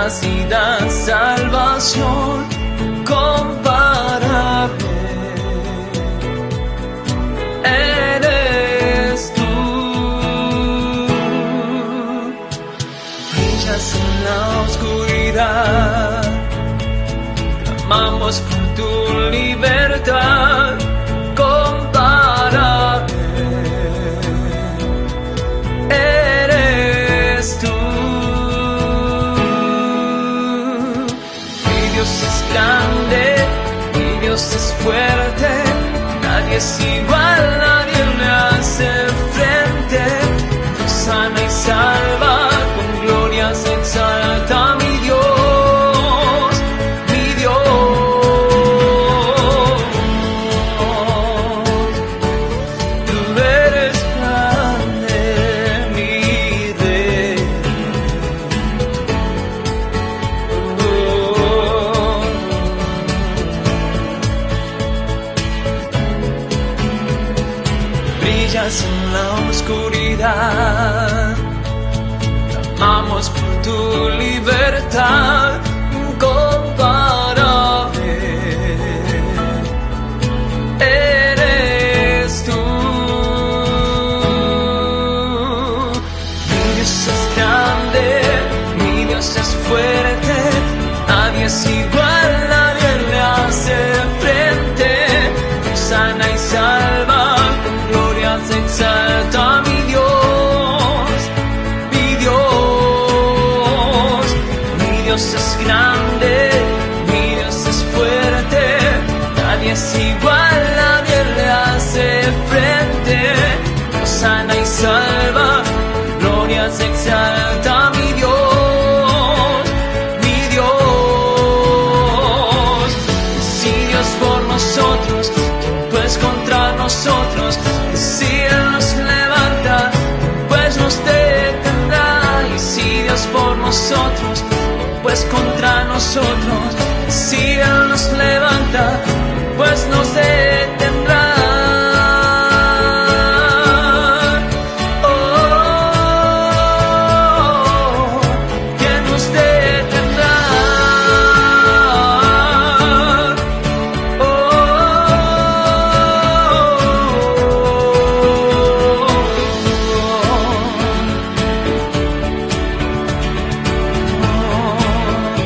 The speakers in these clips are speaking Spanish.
nacida salvación comparable. Eres tú, brillas en la oscuridad, clamamos por tu libertad comparable. Eres tú, mi Dios es grande, mi Dios es fuerte, nadie es igual, nadie le hace frente. Dios sana y salva, con gloria se exalta mi Dios, mi Dios. Tú eres grande, mi Rey. Brillas en la oscuridad, clamamos por tu libertad incomparable. Eres tú, mi Dios es grande, mi Dios es fuerte, nadie es igual, nadie le hace frente. Dios sana y salva, con gloria se exalta mi Dios, mi Dios. Mi Dios es grande, mi Dios es fuerte, nadie es igual, nadie le hace frente. Dios sana y salva, con gloria se exalta mi Dios, mi Dios. Si Dios por nosotros, pues contra nosotros, si Él nos levanta, pues nos detendrá. Y si Dios por nosotros, pues contra nosotros, si Él nos levanta, pues nos detendrá. Oh, ¿quién nos detendrá?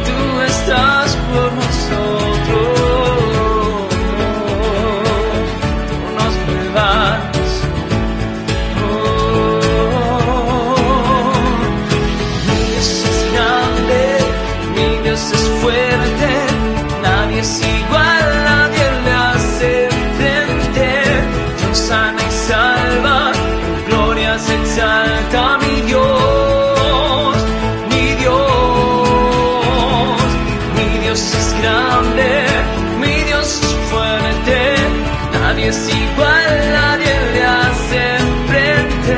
Tú estás por nosotros, tú nos levantas. Mi Dios es grande, mi Dios es fuerte, nadie es igual, nadie le hace frente. Dios sana y salva, con gloria se exalta mi Dios, mi Dios. Mi Dios es grande, mi Dios es fuerte, nadie es igual, nadie le hace frente.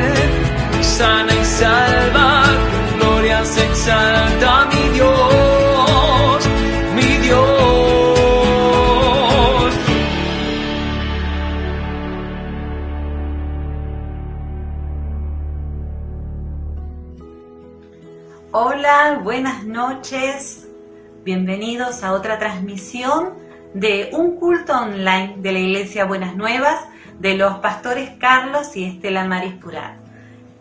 Dios sana y salva, con gloria se exalta mi Dios, mi Dios. Hola, buenas noches. Bienvenidos a otra transmisión de un culto online de la Iglesia Buenas Nuevas de los pastores Carlos y Estela Maris Purat.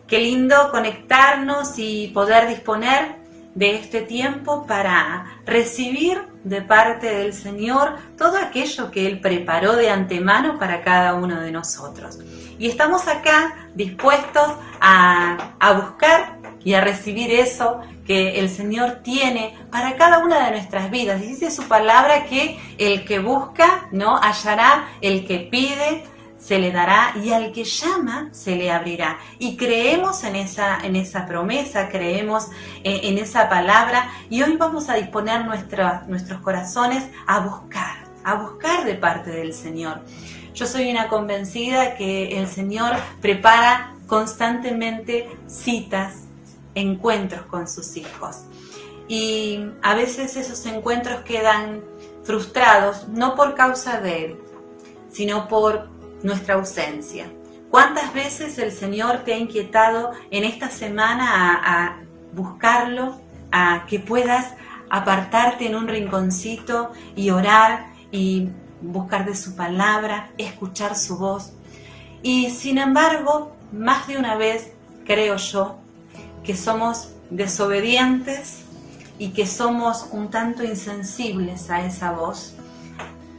Qué lindo conectarnos y poder disponer de este tiempo para recibir de parte del Señor todo aquello que Él preparó de antemano para cada uno de nosotros. Y estamos acá dispuestos a buscar y a recibir eso que el Señor tiene para cada una de nuestras vidas. Dice su palabra que el que busca, ¿no?, hallará, el que pide, se le dará, y al que llama, se le abrirá. Y creemos en esa promesa, creemos en esa palabra, y hoy vamos a disponer nuestros corazones a buscar de parte del Señor. Yo soy una convencida que el Señor prepara constantemente citas, encuentros con sus hijos. Y a veces esos encuentros quedan frustrados, no por causa de Él, sino por nuestra ausencia. ¿Cuántas veces el Señor te ha inquietado en esta semana a buscarlo, a que puedas apartarte en un rinconcito y orar y buscar de su palabra, escuchar su voz. Y sin embargo, más de una vez creo yo que somos desobedientes y que somos un tanto insensibles a esa voz.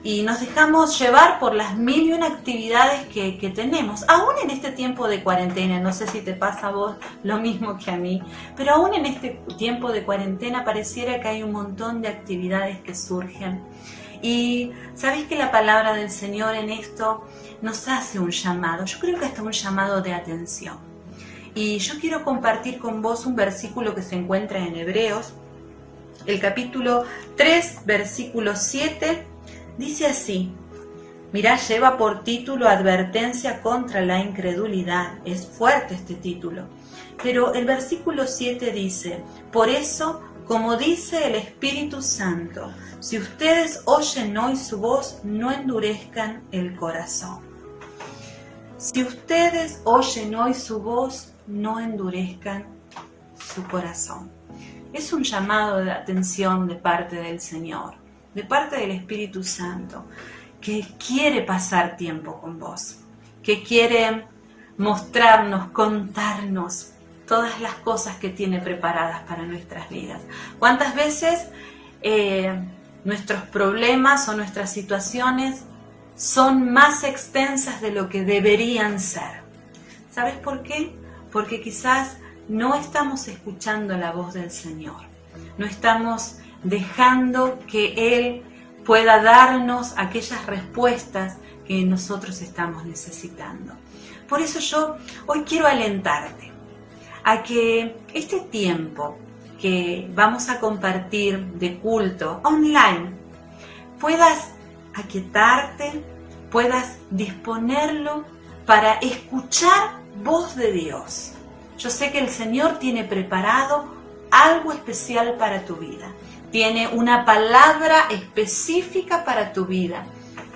Y nos dejamos llevar por las 1001 actividades que tenemos, aún en este tiempo de cuarentena. No sé si te pasa a vos lo mismo que a mí, pero aún en este tiempo de cuarentena pareciera que hay un montón de actividades que surgen. Y ¿sabés que la palabra del Señor en esto nos hace un llamado? Yo creo que hasta un llamado de atención. Y yo quiero compartir con vos un versículo que se encuentra en Hebreos, el capítulo 3, versículo 7, dice así. Mirá, lleva por título Advertencia contra la incredulidad. Es fuerte este título. Pero el versículo 7 dice, por eso, como dice el Espíritu Santo, si ustedes oyen hoy su voz, no endurezcan el corazón. Si ustedes oyen hoy su voz, no endurezcan su corazón. Es un llamado de atención de parte del Señor, de parte del Espíritu Santo, que quiere pasar tiempo con vos, que quiere mostrarnos, contarnos todas las cosas que tiene preparadas para nuestras vidas. ¿Cuántas veces nuestros problemas o nuestras situaciones son más extensas de lo que deberían ser? ¿Sabes por qué? Porque quizás no estamos escuchando la voz del Señor, no estamos dejando que Él pueda darnos aquellas respuestas que nosotros estamos necesitando. Por eso yo hoy quiero alentarte a que este tiempo que vamos a compartir de culto online, puedas aquietarte, puedas disponerlo para escuchar voz de Dios. Yo sé que el Señor tiene preparado algo especial para tu vida. Tiene una palabra específica para tu vida.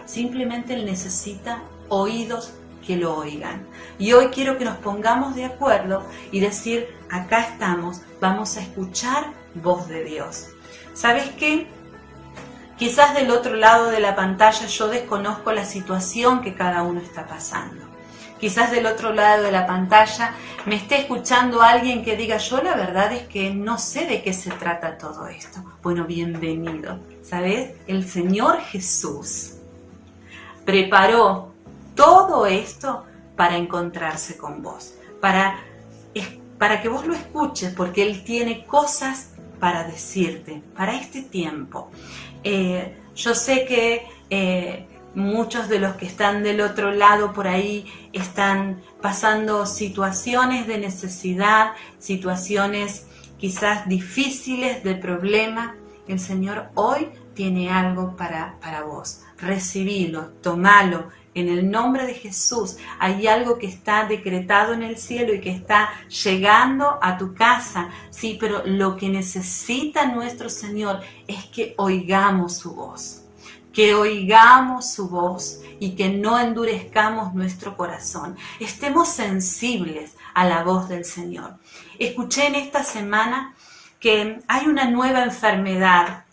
Simplemente Él necesita oídos que lo oigan. Y hoy quiero que nos pongamos de acuerdo y decir, acá estamos, vamos a escuchar voz de Dios. ¿Sabes qué? Quizás del otro lado de la pantalla yo desconozco la situación que cada uno está pasando. Quizás del otro lado de la pantalla me esté escuchando alguien que diga, yo la verdad es que no sé de qué se trata todo esto. Bueno, bienvenido. ¿Sabes? El Señor Jesús preparó todo esto para encontrarse con vos, para que vos lo escuches, porque Él tiene cosas para decirte, para este tiempo. Yo sé que muchos de los que están del otro lado por ahí están pasando situaciones de necesidad, situaciones quizás difíciles de problema. El Señor hoy tiene algo para vos. Recibilo, tomalo. En el nombre de Jesús hay algo que está decretado en el cielo y que está llegando a tu casa. Sí, pero lo que necesita nuestro Señor es que oigamos su voz. Que oigamos su voz y que no endurezcamos nuestro corazón. Estemos sensibles a la voz del Señor. Escuché en esta semana que hay una nueva enfermedad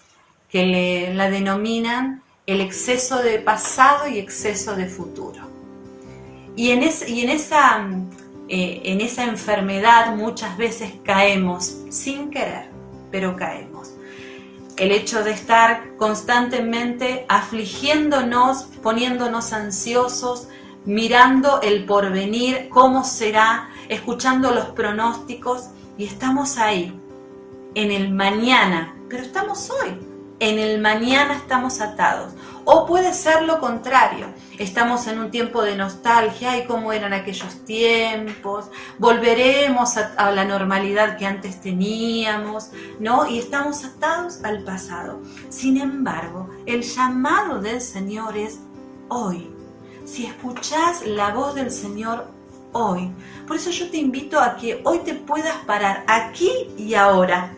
que la denominan el exceso de pasado y exceso de futuro. Y en esa enfermedad muchas veces caemos sin querer, pero caemos. El hecho de estar constantemente afligiéndonos, poniéndonos ansiosos, mirando el porvenir, cómo será, escuchando los pronósticos, y estamos ahí, en el mañana, pero estamos hoy. En el mañana estamos atados. O puede ser lo contrario. Estamos en un tiempo de nostalgia y cómo eran aquellos tiempos. Volveremos a la normalidad que antes teníamos, ¿no? Y estamos atados al pasado. Sin embargo, el llamado del Señor es hoy. Si escuchás la voz del Señor hoy. Por eso yo te invito a que hoy te puedas parar aquí y ahora.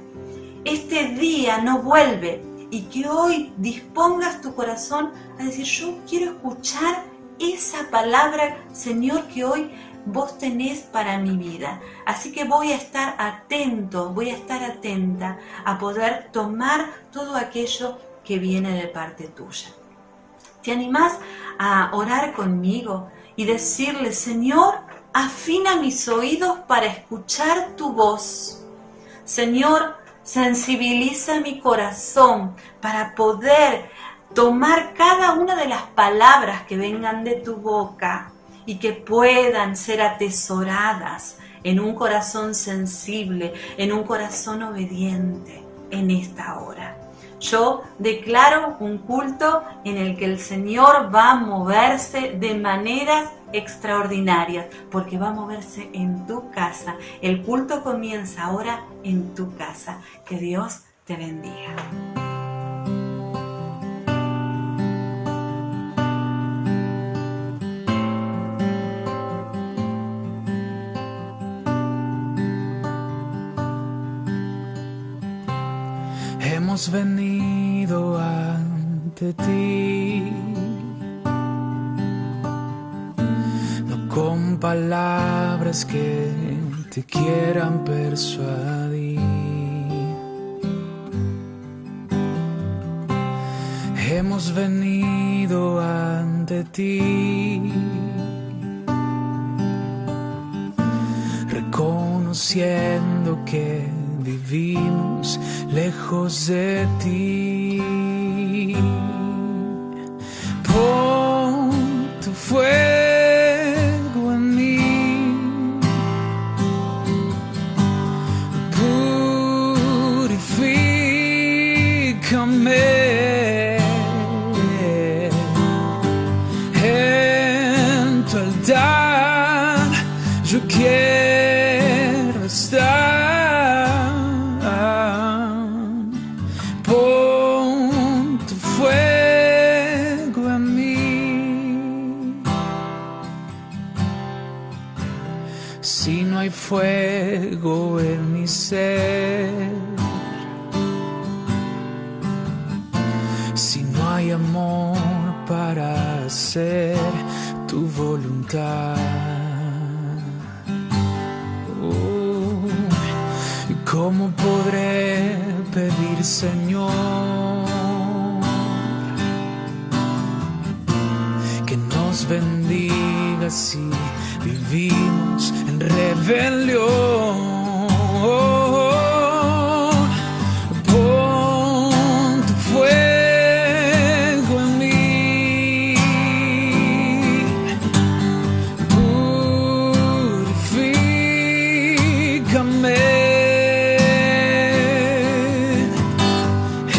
Este día no vuelve. Y que hoy dispongas tu corazón a decir, yo quiero escuchar esa palabra, Señor, que hoy vos tenés para mi vida. Así que voy a estar atento, voy a estar atenta a poder tomar todo aquello que viene de parte tuya. ¿Te animás a orar conmigo y decirle: Señor, afina mis oídos para escuchar tu voz? Señor, sensibiliza mi corazón para poder tomar cada una de las palabras que vengan de tu boca y que puedan ser atesoradas en un corazón sensible, en un corazón obediente en esta hora. Yo declaro un culto en el que el Señor va a moverse de maneras extraordinarias, porque va a moverse en tu casa. El culto comienza ahora en tu casa. Que Dios te bendiga. Hemos venido ante ti, no con palabras que te quieran persuadir. Hemos venido ante ti, reconociendo que vivimos lejos de ti. Pon tu fuego en mí, purifícame. En tu altar yo quiero estar. Si no hay fuego en mi ser, si no hay amor para hacer tu voluntad, ¿cómo podré pedir, Señor, que nos bendiga si vivimos en rebelión? Pon tu fuego en mí, purifícame.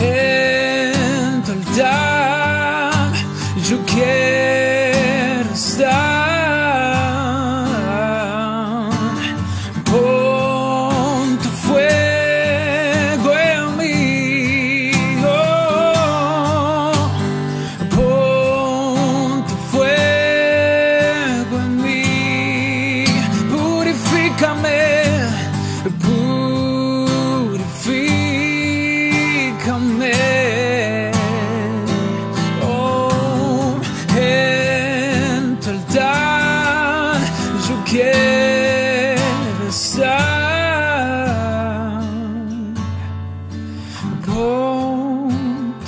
En tu altar yo quiero estar. Purifícame, oh, en tu altar yo quiero estar. Pon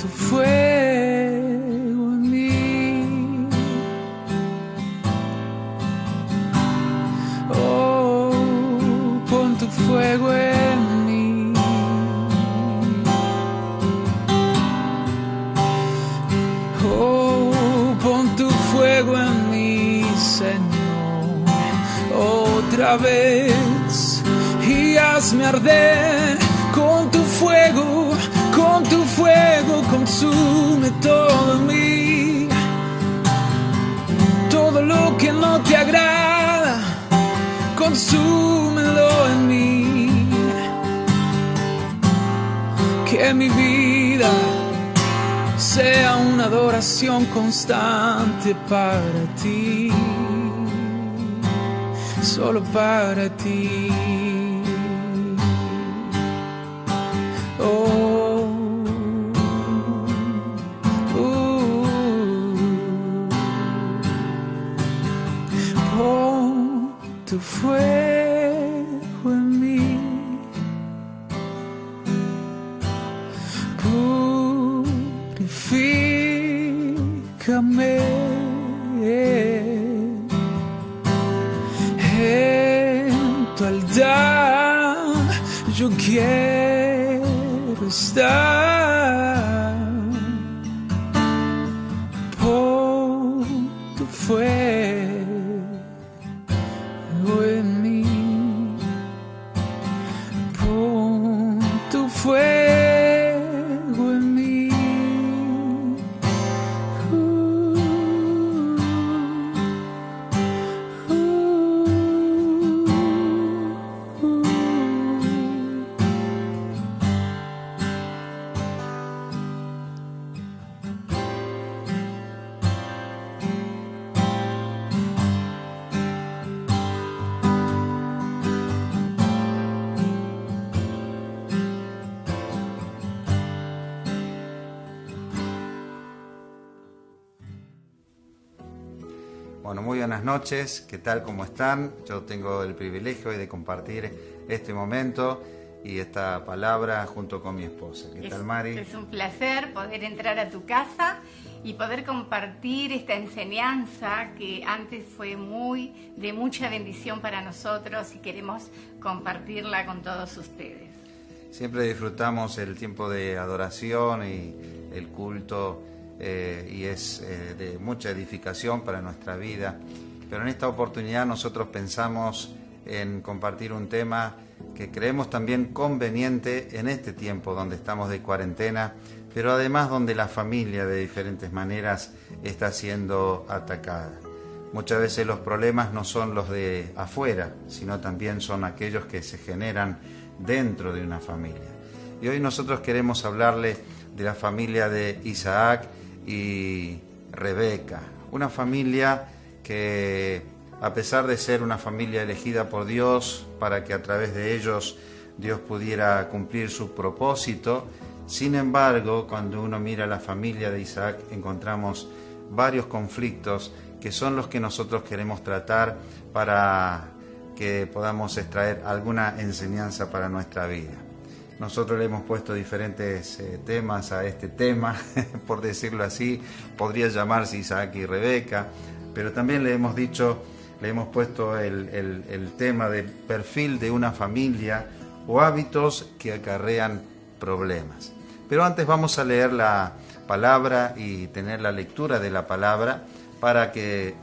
tu fuego en mí, oh, pon tu fuego en mí. Oh, pon tu fuego en mí, Señor, otra vez, y hazme arder con tu fuego, consume todo en mí, todo lo que no te agrada, consúmelo en mí, que mi vida sea una adoración constante para ti, solo para ti. Oh, pon Purifícame en tu altar, yo quiero estar. Pon tu fuego en mí, pon tu fuego en mí. Bueno, muy buenas noches, ¿qué tal? ¿Cómo están? Yo tengo el privilegio hoy de compartir este momento y esta palabra junto con mi esposa. ¿Qué tal, Mari? Es un placer poder entrar a tu casa y poder compartir esta enseñanza que antes fue de mucha bendición para nosotros y queremos compartirla con todos ustedes. Siempre disfrutamos el tiempo de adoración y el culto y es de mucha edificación para nuestra vida, pero en esta oportunidad nosotros pensamos en compartir un tema que creemos también conveniente en este tiempo donde estamos de cuarentena, pero además donde la familia de diferentes maneras está siendo atacada. Muchas veces los problemas no son los de afuera, sino también son aquellos que se generan dentro de una familia. Y hoy nosotros queremos hablarle de la familia de Isaac y Rebeca, una familia que, a pesar de ser una familia elegida por Dios para que a través de ellos Dios pudiera cumplir su propósito, sin embargo, cuando uno mira la familia de Isaac, encontramos varios conflictos que son los que nosotros queremos tratar para que podamos extraer alguna enseñanza para nuestra vida. Nosotros le hemos puesto diferentes temas a este tema, por decirlo así, podría llamarse Isaac y Rebeca, pero también le hemos puesto el tema de perfil de una familia o hábitos que acarrean problemas. Pero antes vamos a leer la palabra y tener la lectura de la palabra para que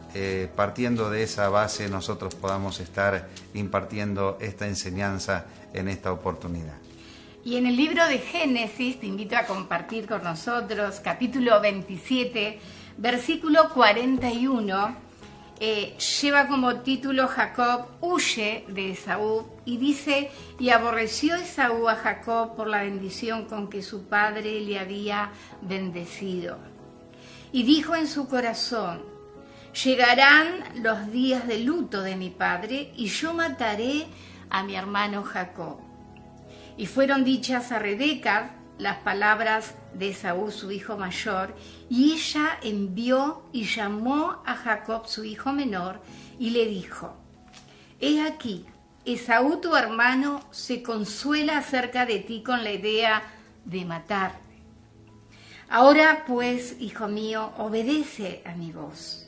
partiendo de esa base nosotros podamos estar impartiendo esta enseñanza en esta oportunidad. Y en el libro de Génesis, te invito a compartir con nosotros, capítulo 27, versículo 41, lleva como título Jacob huye de Esaú y dice: y aborreció Esaú a Jacob por la bendición con que su padre le había bendecido. Y dijo en su corazón: llegarán los días de luto de mi padre y yo mataré a mi hermano Jacob. Y fueron dichas a Rebeca las palabras de Esaú, su hijo mayor, y ella envió y llamó a Jacob, su hijo menor, y le dijo: he aquí, Esaú tu hermano se consuela acerca de ti con la idea de matarme. Ahora pues, hijo mío, obedece a mi voz.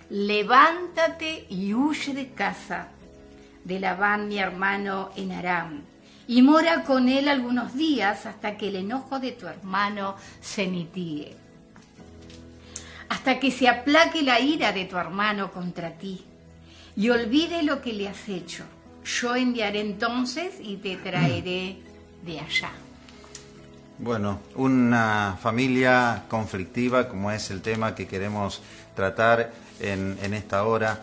Levántate y huye de casa de Labán mi hermano en Aram, y mora con él algunos días hasta que el enojo de tu hermano se mitigue, hasta que se aplaque la ira de tu hermano contra ti y olvide lo que le has hecho. Yo enviaré entonces y te traeré de allá. Bueno, una familia conflictiva, como es el tema que queremos tratar en esta hora.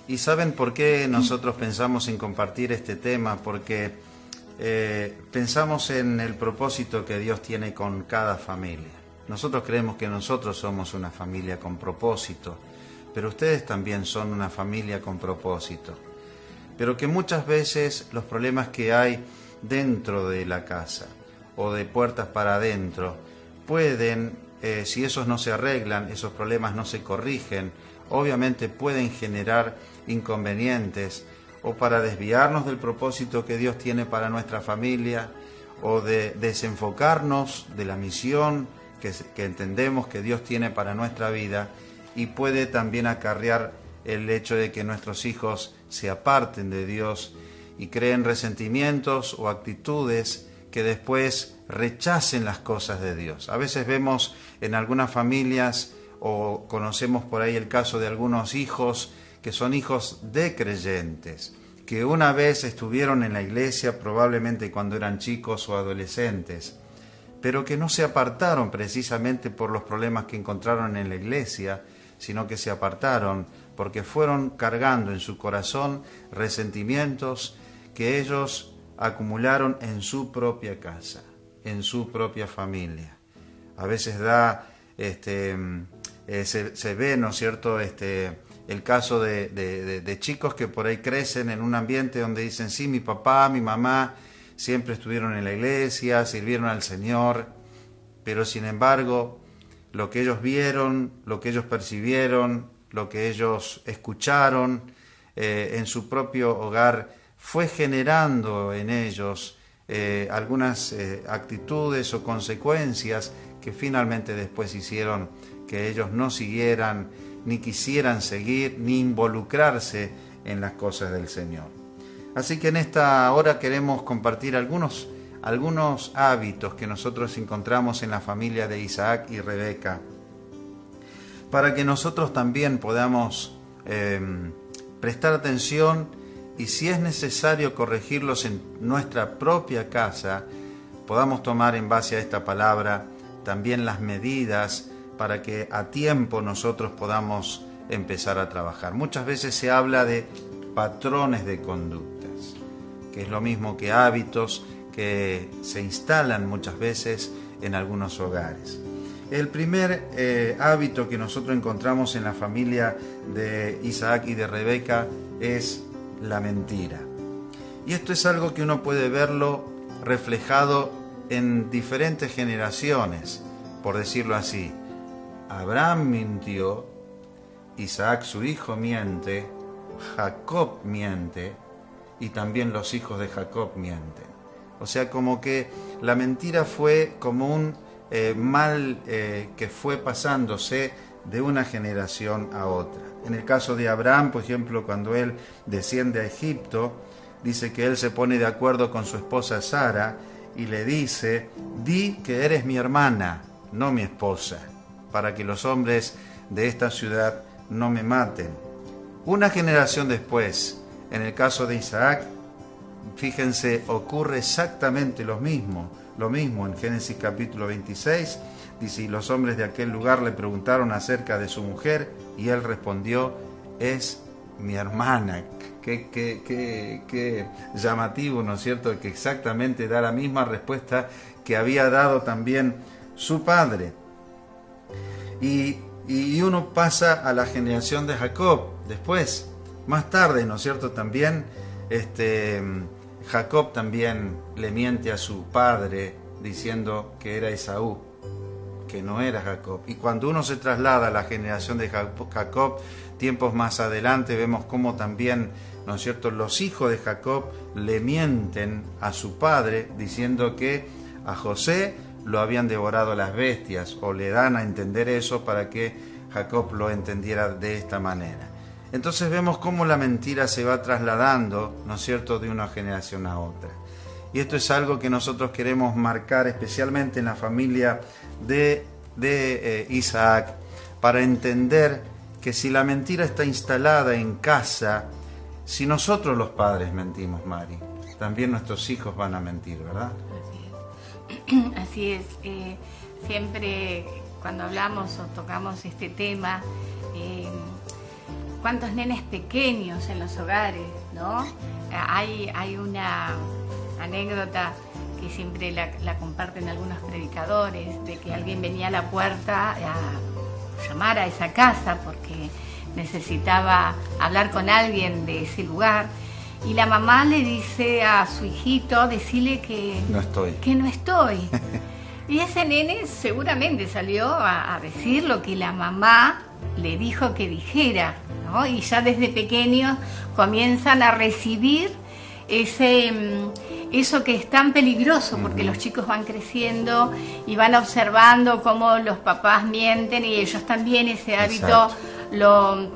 ¿Y saben por qué nosotros pensamos en compartir este tema? Porque pensamos en el propósito que Dios tiene con cada familia. Nosotros creemos que nosotros somos una familia con propósito, pero ustedes también son una familia con propósito. Pero que muchas veces los problemas que hay dentro de la casa o de puertas para adentro pueden, si esos no se arreglan, esos problemas no se corrigen, obviamente pueden generar inconvenientes o para desviarnos del propósito que Dios tiene para nuestra familia o de desenfocarnos de la misión que entendemos que Dios tiene para nuestra vida, y puede también acarrear el hecho de que nuestros hijos se aparten de Dios y creen resentimientos o actitudes que después rechacen las cosas de Dios. A veces vemos en algunas familias, o conocemos por ahí el caso de algunos hijos que son hijos de creyentes, que una vez estuvieron en la iglesia, probablemente cuando eran chicos o adolescentes, pero que no se apartaron precisamente por los problemas que encontraron en la iglesia, sino que se apartaron porque fueron cargando en su corazón resentimientos que ellos acumularon en su propia casa, en su propia familia. A veces se ve, ¿no es cierto?, el caso de chicos que por ahí crecen en un ambiente donde dicen, sí, mi papá, mi mamá siempre estuvieron en la iglesia, sirvieron al Señor, pero sin embargo, lo que ellos vieron, lo que ellos percibieron, lo que ellos escucharon en su propio hogar fue generando en ellos algunas actitudes o consecuencias que finalmente después hicieron que ellos no siguieran, ni quisieran seguir, ni involucrarse en las cosas del Señor. Así que en esta hora queremos compartir algunos hábitos que nosotros encontramos en la familia de Isaac y Rebeca, para que nosotros también podamos prestar atención y, si es necesario corregirlos en nuestra propia casa, podamos tomar en base a esta palabra también las medidas para que a tiempo nosotros podamos empezar a trabajar. Muchas veces se habla de patrones de conductas, que es lo mismo que hábitos que se instalan muchas veces en algunos hogares. El primer hábito que nosotros encontramos en la familia de Isaac y de Rebeca es la mentira. Y esto es algo que uno puede verlo reflejado en diferentes generaciones, por decirlo así. Abraham mintió, Isaac su hijo miente, Jacob miente y también los hijos de Jacob mienten. O sea, como que la mentira fue como un mal que fue pasándose de una generación a otra. En el caso de Abraham, por ejemplo, cuando él desciende a Egipto, dice que él se pone de acuerdo con su esposa Sara y le dice, di que eres mi hermana, no mi esposa, para que los hombres de esta ciudad no me maten. Una generación después, en el caso de Isaac, fíjense, ocurre exactamente lo mismo en Génesis capítulo 26, dice, y los hombres de aquel lugar le preguntaron acerca de su mujer, y él respondió, es mi hermana. Qué llamativo, ¿no es cierto?, que exactamente da la misma respuesta que había dado también su padre. Y uno pasa a la generación de Jacob, después, más tarde, ¿no es cierto?, también Jacob también le miente a su padre diciendo que era Esaú, que no era Jacob. Y cuando uno se traslada a la generación de Jacob, tiempos más adelante, vemos cómo también, ¿no es cierto?, los hijos de Jacob le mienten a su padre diciendo que a José lo habían devorado las bestias, o le dan a entender eso para que Jacob lo entendiera de esta manera. Entonces vemos cómo la mentira se va trasladando, ¿no es cierto?, de una generación a otra. Y esto es algo que nosotros queremos marcar especialmente en la familia de Isaac, para entender que si la mentira está instalada en casa, si nosotros los padres mentimos, Mari, también nuestros hijos van a mentir, ¿verdad? Así es. Siempre cuando hablamos o tocamos este tema, cuántos nenes pequeños en los hogares, ¿no? Hay una anécdota que siempre la comparten algunos predicadores, de que alguien venía a la puerta a llamar a esa casa porque necesitaba hablar con alguien de ese lugar, y la mamá le dice a su hijito, decirle que no estoy. Y ese nene seguramente salió a decir lo que la mamá le dijo que dijera, ¿no? Y ya desde pequeños comienzan a recibir eso que es tan peligroso, porque los chicos van creciendo y van observando cómo los papás mienten y ellos también ese hábito Exacto. lo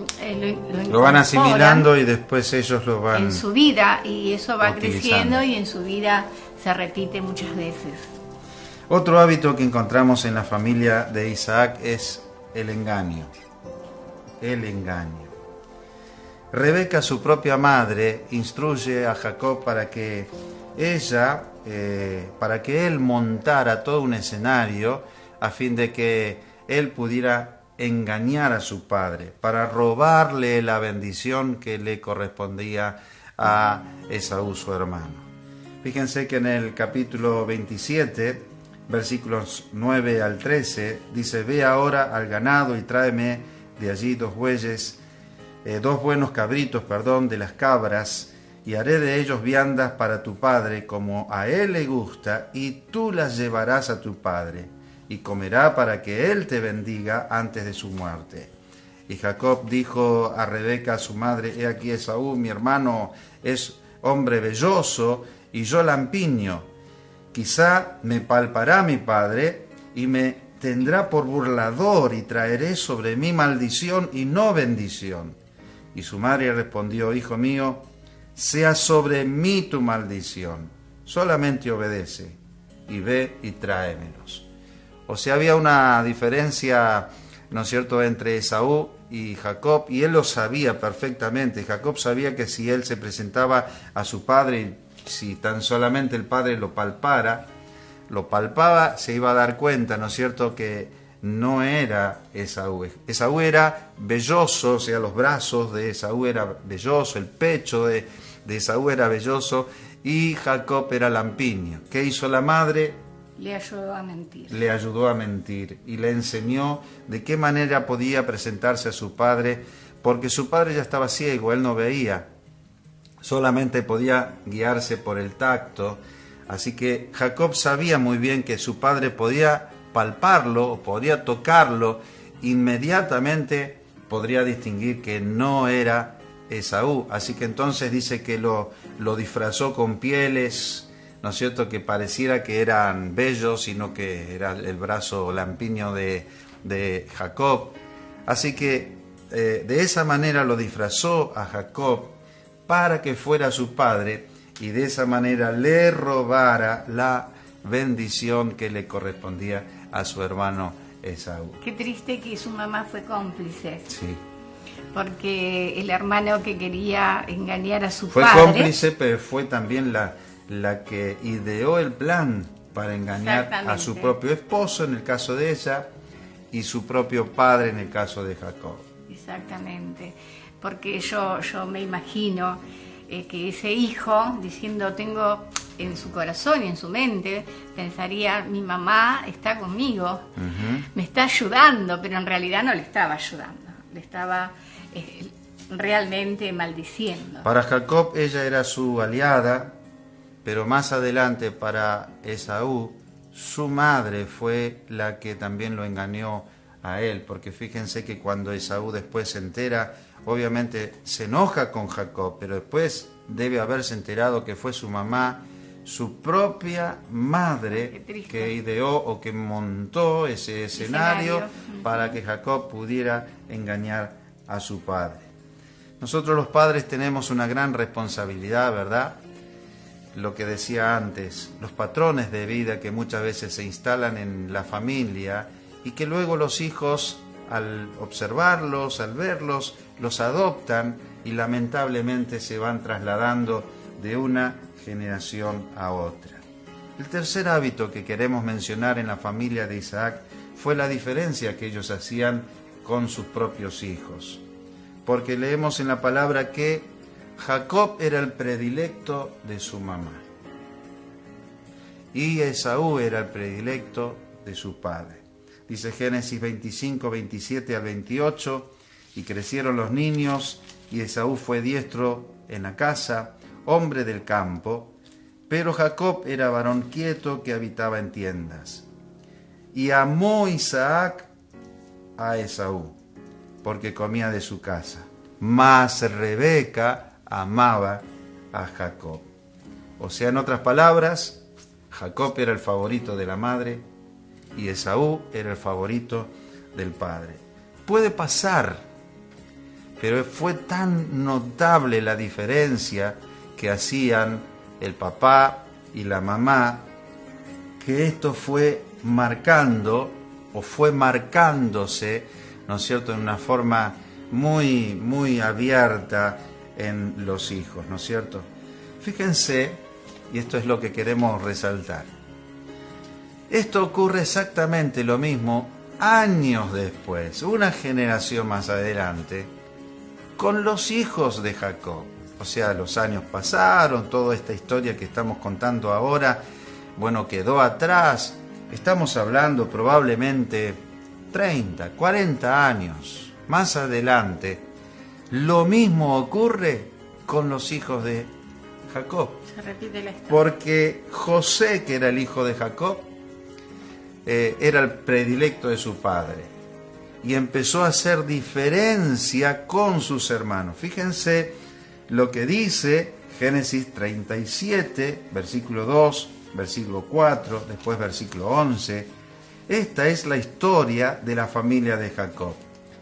Lo van asimilando y después ellos lo van en su vida, y eso va utilizando. creciendo y en su vida se repite muchas veces. Otro hábito que encontramos en la familia de Isaac es el engaño. El engaño. Rebeca, su propia madre, instruye a Jacob para que él montara todo un escenario a fin de que él pudiera engañar a su padre, para robarle la bendición que le correspondía a Esaú, su hermano. Fíjense que en el capítulo 27, versículos 9 al 13, dice: ve ahora al ganado y tráeme de allí dos buenos cabritos, de las cabras, y haré de ellos viandas para tu padre, como a él le gusta, y tú las llevarás a tu padre, y comerá para que él te bendiga antes de su muerte. Y Jacob dijo a Rebeca, su madre: he aquí Esaú, mi hermano, es hombre velloso, y yo lampiño. Quizá me palpará mi padre, y me tendrá por burlador, y traeré sobre mí maldición y no bendición. Y su madre respondió: hijo mío, sea sobre mí tu maldición, solamente obedece, y ve y tráemelos. O sea, había una diferencia, ¿no es cierto?, entre Esaú y Jacob, y él lo sabía perfectamente. Jacob sabía que si él se presentaba a su padre, si tan solamente el padre lo palpaba, se iba a dar cuenta, ¿no es cierto?, que no era Esaú. Esaú era velloso, o sea, los brazos de Esaú era velloso, el pecho de Esaú era velloso, y Jacob era lampiño. ¿Qué hizo la madre? Le ayudó a mentir. Le ayudó a mentir y le enseñó de qué manera podía presentarse a su padre, porque su padre ya estaba ciego, él no veía, solamente podía guiarse por el tacto. Así que Jacob sabía muy bien que su padre podía palparlo, podía tocarlo, inmediatamente podría distinguir que no era Esaú. Así que entonces dice que lo disfrazó con pieles, ¿no es cierto?, que pareciera que eran vellos, sino que era el brazo lampiño de Jacob. Así que de esa manera lo disfrazó a Jacob para que fuera su padre y de esa manera le robara la bendición que le correspondía a su hermano Esaú. Qué triste que su mamá fue cómplice. Sí. Porque el hermano que quería engañar a su Fue padre... cómplice, pero fue también la que ideó el plan para engañar a su propio esposo en el caso de ella y su propio padre en el caso de Jacob. Exactamente, porque yo me imagino que ese hijo, diciendo, tengo en su corazón y en su mente, pensaría, mi mamá está conmigo, me está ayudando, pero en realidad no le estaba ayudando, le estaba realmente maldiciendo. Para Jacob ella era su aliada, pero más adelante para Esaú, su madre fue la que también lo engañó a él, porque fíjense que cuando Esaú después se entera, obviamente se enoja con Jacob, pero después debe haberse enterado que fue su mamá, su propia madre, que ideó o que montó ese escenario para que Jacob pudiera engañar a su padre. Nosotros los padres tenemos una gran responsabilidad, ¿verdad? Lo que decía antes, los patrones de vida que muchas veces se instalan en la familia y que luego los hijos, al observarlos, al verlos, los adoptan y lamentablemente se van trasladando de una generación a otra. El tercer hábito que queremos mencionar en la familia de Isaac fue la diferencia que ellos hacían con sus propios hijos. Porque leemos en la palabra que Jacob era el predilecto de su mamá y Esaú era el predilecto de su padre. Dice Génesis 25, 27 al 28, y crecieron los niños, y Esaú fue diestro en la casa, hombre del campo, pero Jacob era varón quieto que habitaba en tiendas. Y amó Isaac a Esaú, porque comía de su casa, mas Rebeca amaba a Jacob. O sea, en otras palabras, Jacob era el favorito de la madre y Esaú era el favorito del padre. Puede pasar, pero fue tan notable la diferencia que hacían el papá y la mamá, que esto fue marcando o fue marcándose, ¿no es cierto?, en una forma muy, muy abierta en los hijos, ¿no es cierto? Fíjense, y esto es lo que queremos resaltar. Esto ocurre exactamente lo mismo años después, una generación más adelante, con los hijos de Jacob. O sea, los años pasaron, toda esta historia que estamos contando ahora, bueno, quedó atrás. Estamos hablando probablemente 30, 40 años más adelante. Lo mismo ocurre con los hijos de Jacob. Se repite la historia. Porque José, que era el hijo de Jacob, era el predilecto de su padre. Y empezó a hacer diferencia con sus hermanos. Fíjense lo que dice Génesis 37, versículo 2, versículo 4, después versículo 11. Esta es la historia de la familia de Jacob.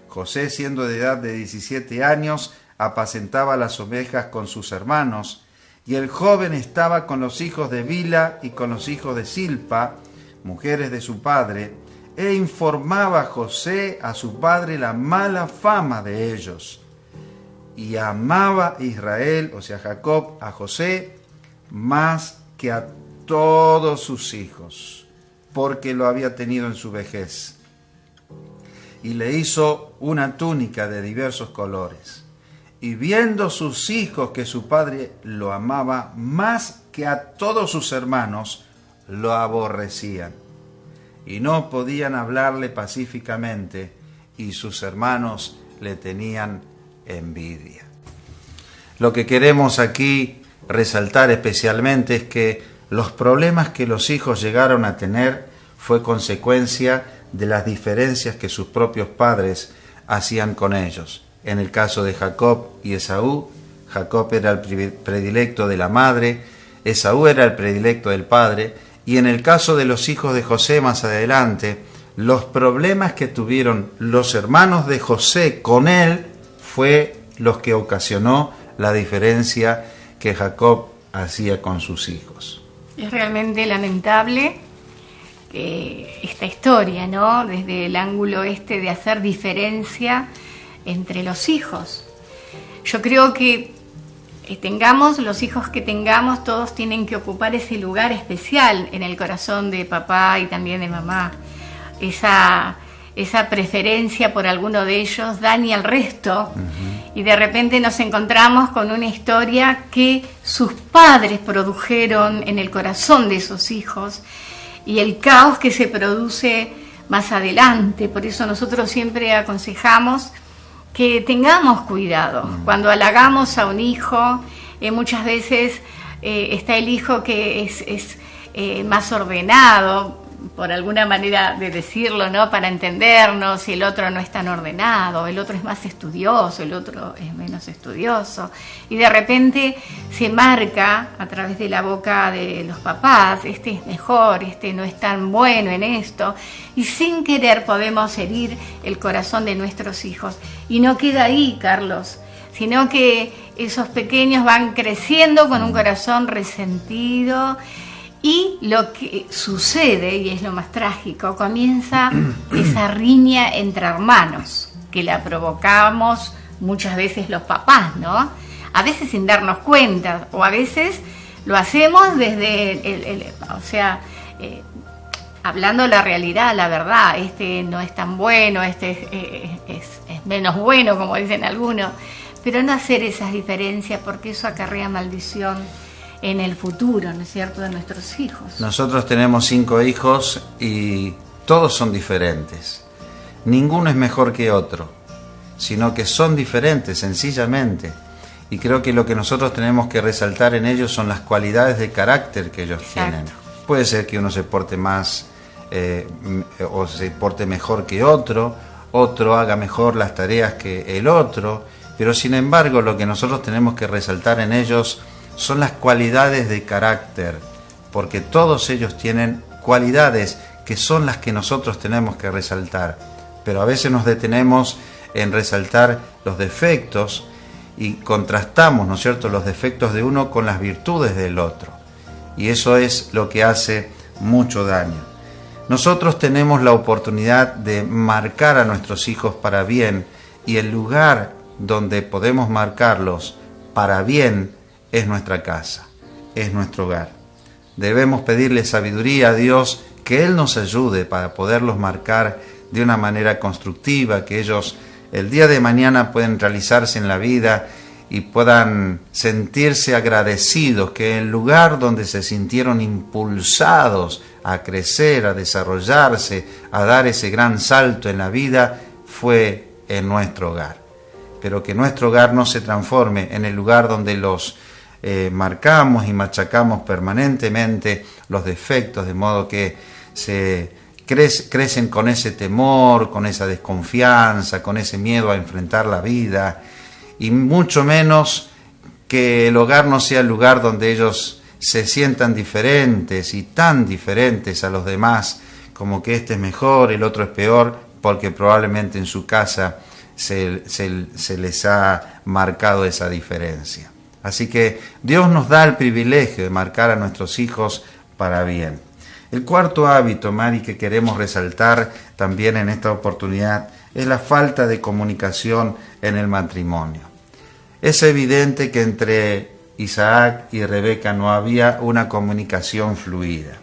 José, siendo de edad de 17 años, apacentaba las ovejas con sus hermanos, y el joven estaba con los hijos de Bila y con los hijos de Silpa, mujeres de su padre, e informaba José a su padre la mala fama de ellos. Y amaba Israel, o sea Jacob, a José, más que a todos sus hijos, porque lo había tenido en su vejez. Y le hizo una túnica de diversos colores. Y viendo sus hijos que su padre lo amaba más que a todos sus hermanos, lo aborrecían. Y no podían hablarle pacíficamente, y sus hermanos le tenían envidia. Lo que queremos aquí resaltar especialmente es que los problemas que los hijos llegaron a tener fue consecuencia de las diferencias que sus propios padres hacían con ellos. En el caso de Jacob y Esaú, Jacob era el predilecto de la madre, Esaú era el predilecto del padre, y en el caso de los hijos de José más adelante, los problemas que tuvieron los hermanos de José con él fue los que ocasionó la diferencia que Jacob hacía con sus hijos. Es realmente lamentable esta historia, ¿no? Desde el ángulo de hacer diferencia entre los hijos. Yo creo que tengamos los hijos que tengamos, todos tienen que ocupar ese lugar especial en el corazón de papá y también de mamá. Esa preferencia por alguno de ellos daña al resto. Y de repente nos encontramos con una historia que sus padres produjeron en el corazón de esos hijos y el caos que se produce más adelante. Por eso nosotros siempre aconsejamos que tengamos cuidado. Cuando halagamos a un hijo, muchas veces está el hijo que es más ordenado, por alguna manera de decirlo, ¿no? Para entendernos, y el otro no es tan ordenado, el otro es más estudioso, el otro es menos estudioso, y de repente se marca a través de la boca de los papás, este es mejor, este no es tan bueno en esto, y sin querer podemos herir el corazón de nuestros hijos. Y no queda ahí, Carlos, sino que esos pequeños van creciendo con un corazón resentido. Y lo que sucede, y es lo más trágico, comienza esa riña entre hermanos, que la provocamos muchas veces los papás, ¿no? A veces sin darnos cuenta, o a veces lo hacemos desde, hablando la realidad, la verdad, este no es tan bueno, este es menos bueno, como dicen algunos, pero no hacer esas diferencias, porque eso acarrea maldición en el futuro, ¿no es cierto?, de nuestros hijos. Nosotros tenemos 5 hijos y todos son diferentes. Ninguno es mejor que otro, sino que son diferentes, sencillamente. Y creo que lo que nosotros tenemos que resaltar en ellos son las cualidades de carácter que ellos tienen. Puede ser que uno se porte más o se porte mejor que otro haga mejor las tareas que el otro, pero sin embargo lo que nosotros tenemos que resaltar en ellos son las cualidades de carácter, porque todos ellos tienen cualidades que son las que nosotros tenemos que resaltar, pero a veces nos detenemos en resaltar los defectos y contrastamos, ¿no es cierto?, los defectos de uno con las virtudes del otro, y eso es lo que hace mucho daño. Nosotros tenemos la oportunidad de marcar a nuestros hijos para bien, y el lugar donde podemos marcarlos para bien es nuestra casa, es nuestro hogar. Debemos pedirle sabiduría a Dios, que Él nos ayude para poderlos marcar de una manera constructiva, que ellos el día de mañana puedan realizarse en la vida y puedan sentirse agradecidos, que el lugar donde se sintieron impulsados a crecer, a desarrollarse, a dar ese gran salto en la vida, fue en nuestro hogar. Pero que nuestro hogar no se transforme en el lugar donde los marcamos y machacamos permanentemente los defectos, de modo que se crecen con ese temor, con esa desconfianza, con ese miedo a enfrentar la vida, y mucho menos que el hogar no sea el lugar donde ellos se sientan diferentes y tan diferentes a los demás, como que este es mejor, el otro es peor, porque probablemente en su casa se les ha marcado esa diferencia. Así que Dios nos da el privilegio de marcar a nuestros hijos para bien. El cuarto hábito, Mari, que queremos resaltar también en esta oportunidad es la falta de comunicación en el matrimonio. Es evidente que entre Isaac y Rebeca no había una comunicación fluida.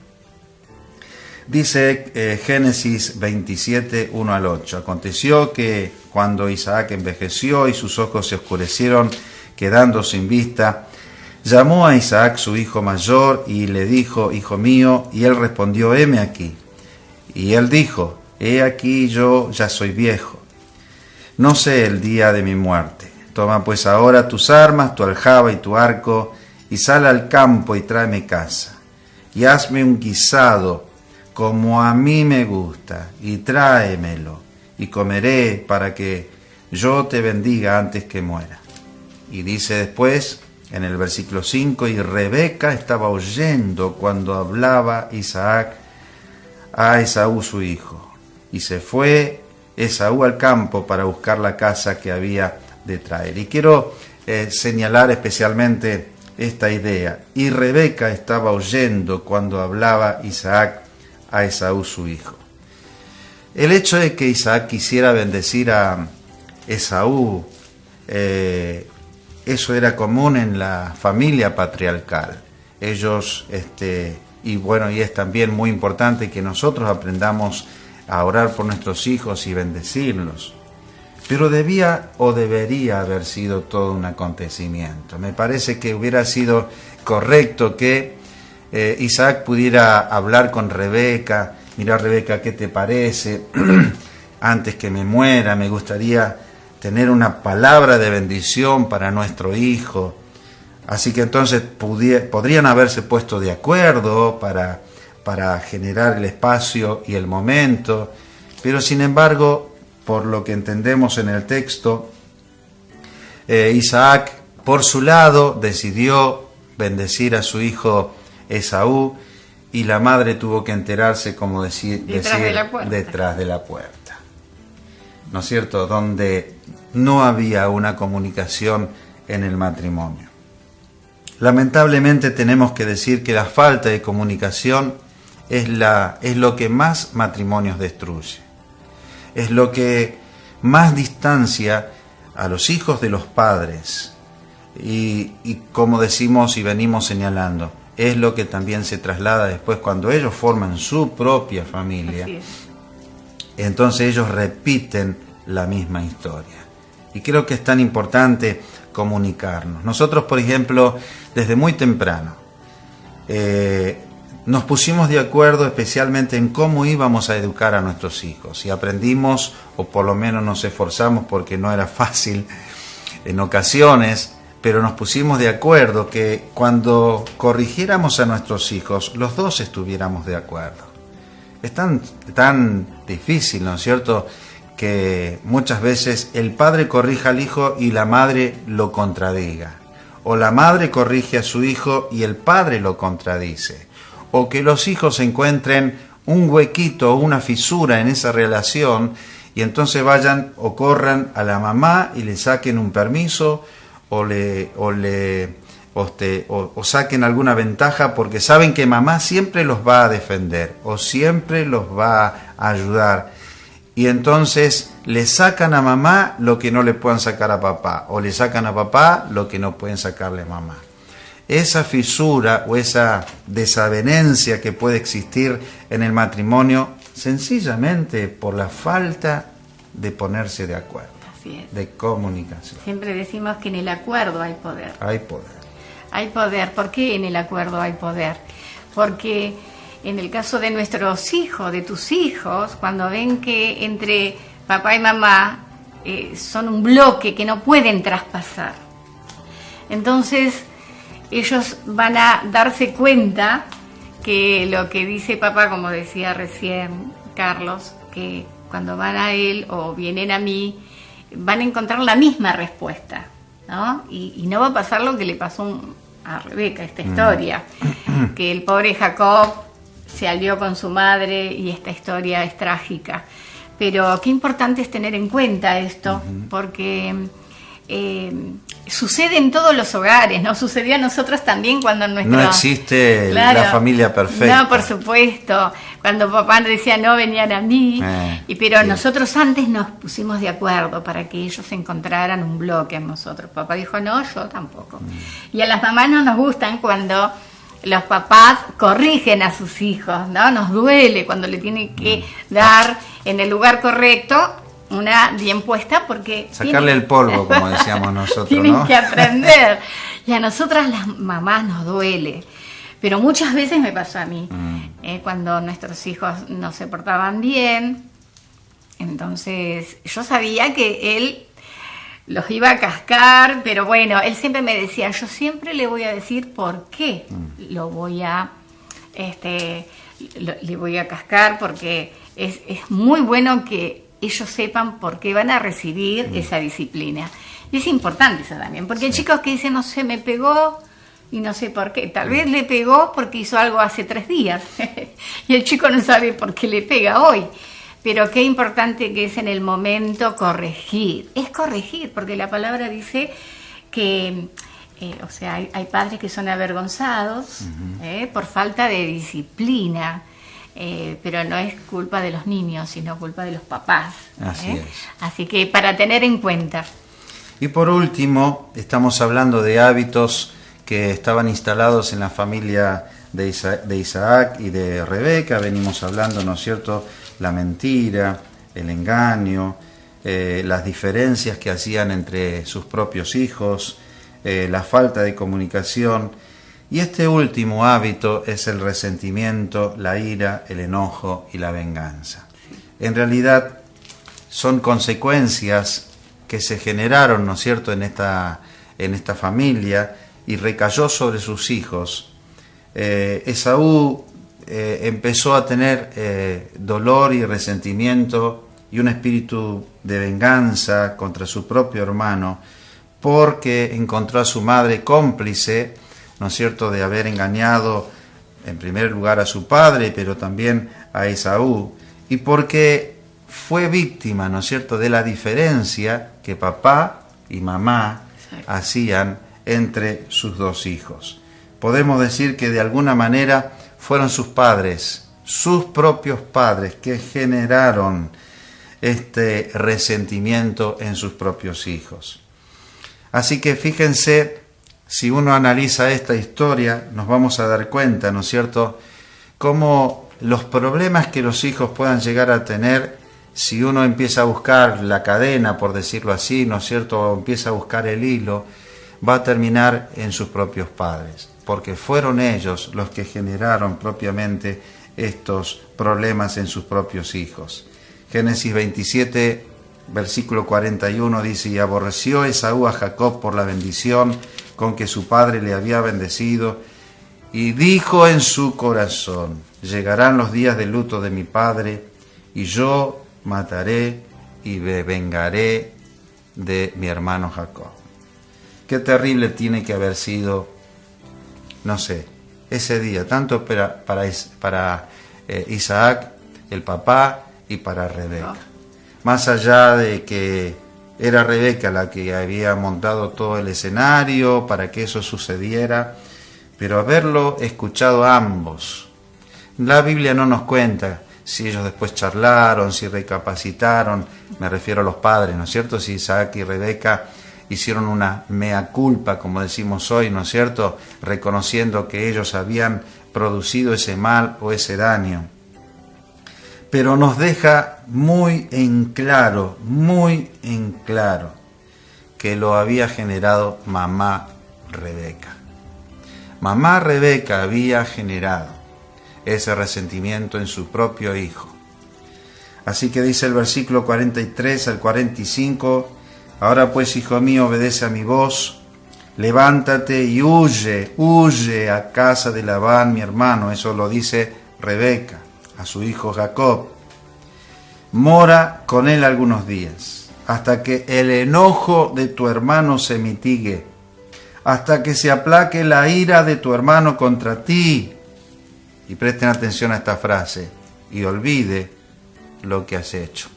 Dice Génesis 27, 1 al 8. Aconteció que cuando Isaac envejeció y sus ojos se oscurecieron, quedando sin vista, llamó a Isaac su hijo mayor y le dijo: Hijo mío, y él respondió: heme aquí. Y él dijo: he aquí, yo ya soy viejo, no sé el día de mi muerte. Toma pues ahora tus armas, tu aljaba y tu arco, y sal al campo y tráeme caza, y hazme un guisado como a mí me gusta, y tráemelo, y comeré para que yo te bendiga antes que muera. Y dice después, en el versículo 5, y Rebeca estaba oyendo cuando hablaba Isaac a Esaú su hijo. Y se fue Esaú al campo para buscar la caza que había de traer. Y quiero señalar especialmente esta idea. Y Rebeca estaba oyendo cuando hablaba Isaac a Esaú su hijo. El hecho de que Isaac quisiera bendecir a Esaú, eso era común en la familia patriarcal. Ellos, y es también muy importante que nosotros aprendamos a orar por nuestros hijos y bendecirlos. Pero debía o debería haber sido todo un acontecimiento. Me parece que hubiera sido correcto que Isaac pudiera hablar con Rebeca. Mira, Rebeca, ¿qué te parece? Antes que me muera, me gustaría tener una palabra de bendición para nuestro hijo. Así que entonces podrían haberse puesto de acuerdo para generar el espacio y el momento, pero sin embargo, por lo que entendemos en el texto, Isaac, por su lado, decidió bendecir a su hijo Esaú, y la madre tuvo que enterarse, como decir, detrás de la puerta. ¿No es cierto? Donde no había una comunicación en el matrimonio. Lamentablemente tenemos que decir que la falta de comunicación es lo que más matrimonios destruye. Es lo que más distancia a los hijos de los padres. Y como decimos y venimos señalando, es lo que también se traslada después cuando ellos forman su propia familia. Así es. Entonces ellos repiten la misma historia. Y creo que es tan importante comunicarnos. Nosotros, por ejemplo, desde muy temprano, nos pusimos de acuerdo especialmente en cómo íbamos a educar a nuestros hijos. Y aprendimos, o por lo menos nos esforzamos porque no era fácil en ocasiones, pero nos pusimos de acuerdo que cuando corrigiéramos a nuestros hijos, los dos estuviéramos de acuerdo. Es tan difícil, ¿no es cierto?, que muchas veces el padre corrija al hijo y la madre lo contradiga. o la madre corrige a su hijo y el padre lo contradice, o que los hijos encuentren un huequito o una fisura en esa relación y entonces vayan o corran a la mamá y le saquen un permiso o saquen alguna ventaja porque saben que mamá siempre los va a defender o siempre los va a ayudar. Y entonces le sacan a mamá lo que no le puedan sacar a papá, o le sacan a papá lo que no pueden sacarle a mamá. Esa fisura o esa desavenencia que puede existir en el matrimonio, sencillamente por la falta de ponerse de acuerdo, Así es. de comunicación. Siempre decimos que en el acuerdo hay poder. Hay poder. Hay poder. ¿Por qué en el acuerdo hay poder? Porque en el caso de nuestros hijos, de tus hijos, cuando ven que entre papá y mamá son un bloque que no pueden traspasar, entonces ellos van a darse cuenta que lo que dice papá, como decía recién Carlos, que cuando van a él o vienen a mí, van a encontrar la misma respuesta, ¿no? Y no va a pasar lo que le pasó a Rebeca, esta historia, que el pobre Jacob se alió con su madre y esta historia es trágica. Pero qué importante es tener en cuenta esto, porque sucede en todos los hogares, ¿no? Sucedió a nosotros también cuando No existe la familia perfecta. No, por supuesto. Cuando papá decía no, venían a mí. Pero sí, nosotros antes nos pusimos de acuerdo para que ellos encontraran un bloque en nosotros. Papá dijo no, yo tampoco. Y a las mamás no nos gustan cuando los papás corrigen a sus hijos, ¿no? Nos duele cuando le tienen que dar en el lugar correcto una bien puesta, porque sacarle el polvo, como decíamos nosotros, tienen ¿no? que aprender. Y a nosotras las mamás nos duele. Pero muchas veces me pasó a mí, cuando nuestros hijos no se portaban bien. Entonces yo sabía que él los iba a cascar, pero bueno, él siempre me decía, yo siempre le voy a decir por qué lo voy a le voy a cascar, porque es muy bueno que ellos sepan por qué van a recibir esa disciplina. Y es importante eso también, porque hay chicos que dicen, no sé, me pegó y no sé por qué. Tal vez le pegó porque hizo algo hace 3 días y el chico no sabe por qué le pega hoy. Pero qué importante que es en el momento corregir. Es corregir, porque la palabra dice que, hay padres que son avergonzados por falta de disciplina. Pero no es culpa de los niños, sino culpa de los papás. Así es. Así que para tener en cuenta. Y por último, estamos hablando de hábitos que estaban instalados en la familia de Isaac y de Rebeca. Venimos hablando, ¿no es cierto?, la mentira, el engaño, las diferencias que hacían entre sus propios hijos, la falta de comunicación. Y este último hábito es el resentimiento, la ira, el enojo y la venganza. En realidad son consecuencias que se generaron, ¿no es cierto?, en esta familia y recayó sobre sus hijos. Esaú empezó a tener dolor y resentimiento y un espíritu de venganza contra su propio hermano porque encontró a su madre cómplice, ¿no es cierto?, de haber engañado en primer lugar a su padre, pero también a Esaú, y porque fue víctima, ¿no es cierto?, de la diferencia que papá y mamá hacían entre sus 2 hijos. Podemos decir que de alguna manera fueron sus padres, sus propios padres, que generaron este resentimiento en sus propios hijos. Así que fíjense, si uno analiza esta historia, nos vamos a dar cuenta, ¿no es cierto?, cómo los problemas que los hijos puedan llegar a tener, si uno empieza a buscar la cadena, por decirlo así, ¿no es cierto?, o empieza a buscar el hilo, va a terminar en sus propios padres, porque fueron ellos los que generaron propiamente estos problemas en sus propios hijos. Génesis 27, versículo 41 dice, y aborreció Esaú a Jacob por la bendición con que su padre le había bendecido, y dijo en su corazón, llegarán los días de luto de mi padre, y yo mataré y me vengaré de mi hermano Jacob. Qué terrible tiene que haber sido, no sé, ese día, tanto para Isaac, el papá, y para Rebeca. Más allá de que era Rebeca la que había montado todo el escenario para que eso sucediera, pero haberlo escuchado a ambos. La Biblia no nos cuenta si ellos después charlaron, si recapacitaron, me refiero a los padres, ¿no es cierto? Si Isaac y Rebeca hicieron una mea culpa, como decimos hoy, ¿no es cierto?, reconociendo que ellos habían producido ese mal o ese daño. Pero nos deja muy en claro, que lo había generado mamá Rebeca. Mamá Rebeca había generado ese resentimiento en su propio hijo. Así que dice el versículo 43 al 45, ahora pues, hijo mío, obedece a mi voz, levántate y huye a casa de Labán, mi hermano. Eso lo dice Rebeca a su hijo Jacob. Mora con él algunos días, hasta que el enojo de tu hermano se mitigue, hasta que se aplaque la ira de tu hermano contra ti. Y presten atención a esta frase, y olvide lo que has hecho.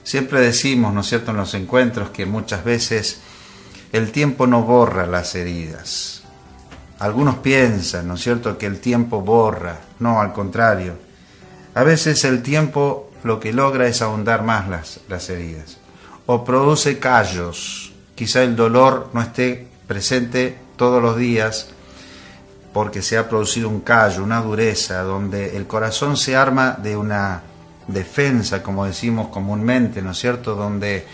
Siempre decimos, ¿no es cierto?, en los encuentros, que muchas veces el tiempo no borra las heridas. Algunos piensan, ¿no es cierto?, que el tiempo borra. No, al contrario. A veces el tiempo lo que logra es ahondar más las heridas. O produce callos. Quizá el dolor no esté presente todos los días porque se ha producido un callo, una dureza, donde el corazón se arma de una defensa, como decimos comúnmente, ¿no es cierto?, donde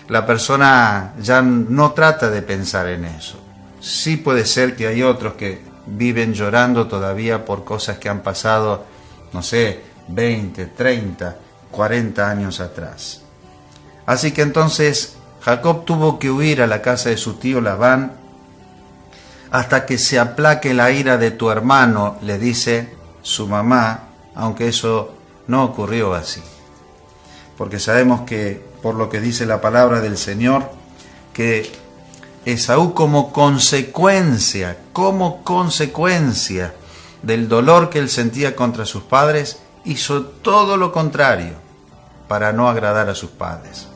la persona ya no trata de pensar en eso. Sí puede ser que hay otros que viven llorando todavía por cosas que han pasado, no sé, 20, 30, 40 años atrás. Así que entonces Jacob tuvo que huir a la casa de su tío Labán hasta que se aplaque la ira de tu hermano, le dice su mamá, aunque eso no ocurrió así. Porque sabemos que, por lo que dice la palabra del Señor, que Esaú como consecuencia del dolor que él sentía contra sus padres, hizo todo lo contrario para no agradar a sus padres.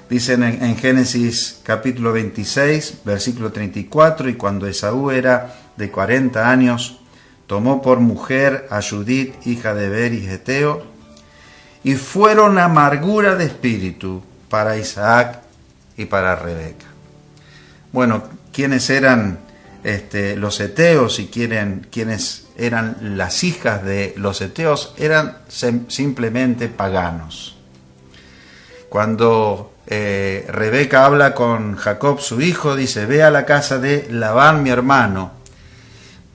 Dicen en Génesis capítulo 26, versículo 34, y cuando Esaú era de 40 años, tomó por mujer a Judith, hija de Beri Geteo, y fueron amargura de espíritu para Isaac y para Rebeca. Bueno, ¿quiénes eran los heteos y quiénes eran las hijas de los heteos? Eran simplemente paganos. Cuando Rebeca habla con Jacob, su hijo, dice: ve a la casa de Labán, mi hermano,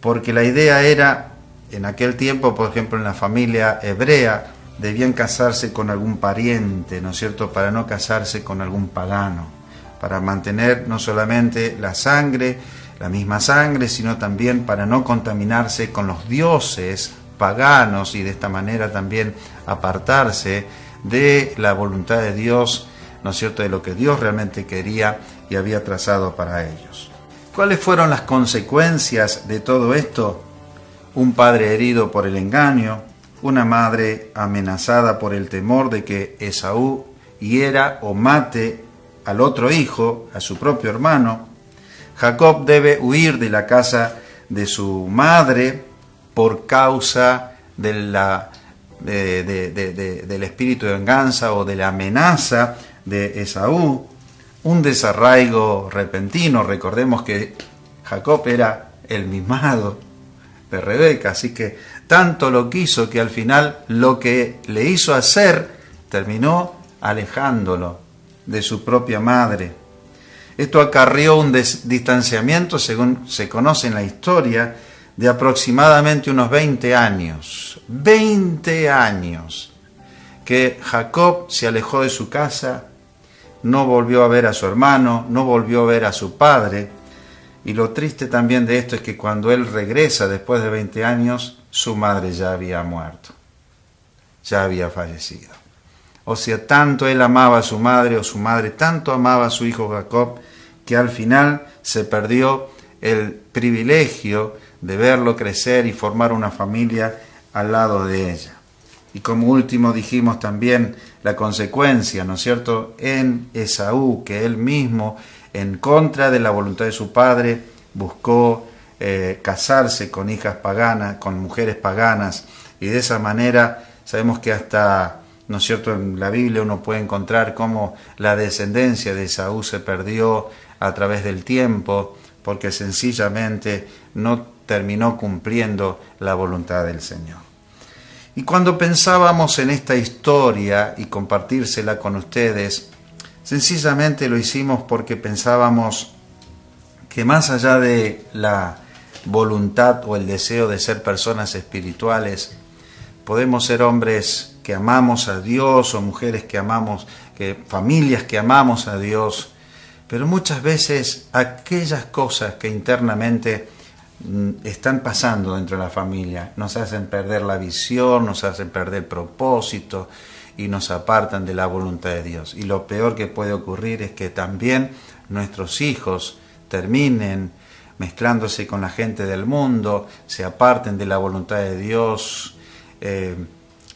porque la idea era, en aquel tiempo, por ejemplo, en la familia hebrea, debían casarse con algún pariente, ¿no es cierto?, para no casarse con algún pagano, para mantener no solamente la sangre, la misma sangre, sino también para no contaminarse con los dioses paganos y de esta manera también apartarse de la voluntad de Dios, ¿no es cierto?, de lo que Dios realmente quería y había trazado para ellos. ¿Cuáles fueron las consecuencias de todo esto? Un padre herido por el engaño, una madre amenazada por el temor de que Esaú hiera o mate al otro hijo, a su propio hermano. Jacob debe huir de la casa de su madre por causa del espíritu de venganza o de la amenaza de Esaú. Un desarraigo repentino. Recordemos que Jacob era el mimado de Rebeca, así que tanto lo quiso que al final lo que le hizo hacer terminó alejándolo de su propia madre. Esto acarrió un distanciamiento, según se conoce en la historia, de aproximadamente unos 20 años. 20 años que Jacob se alejó de su casa, no volvió a ver a su hermano, no volvió a ver a su padre. Y lo triste también de esto es que cuando él regresa después de 20 años, su madre ya había muerto, ya había fallecido. O sea, tanto él amaba a su madre, o su madre tanto amaba a su hijo Jacob, que al final se perdió el privilegio de verlo crecer y formar una familia al lado de ella. Y como último dijimos también la consecuencia, ¿no es cierto?, en Esaú, que él mismo, en contra de la voluntad de su padre, buscó casarse con hijas paganas, con mujeres paganas, y de esa manera sabemos que hasta, ¿no es cierto?, en la Biblia uno puede encontrar cómo la descendencia de Esaú se perdió a través del tiempo, porque sencillamente no terminó cumpliendo la voluntad del Señor. Y cuando pensábamos en esta historia y compartírsela con ustedes, sencillamente lo hicimos porque pensábamos que más allá de la voluntad o el deseo de ser personas espirituales, podemos ser hombres que amamos a Dios o mujeres que amamos, familias que amamos a Dios, pero muchas veces aquellas cosas que internamente están pasando dentro de la familia nos hacen perder la visión, nos hacen perder el propósito y nos apartan de la voluntad de Dios. Y lo peor que puede ocurrir es que también nuestros hijos terminen mezclándose con la gente del mundo, se aparten de la voluntad de Dios.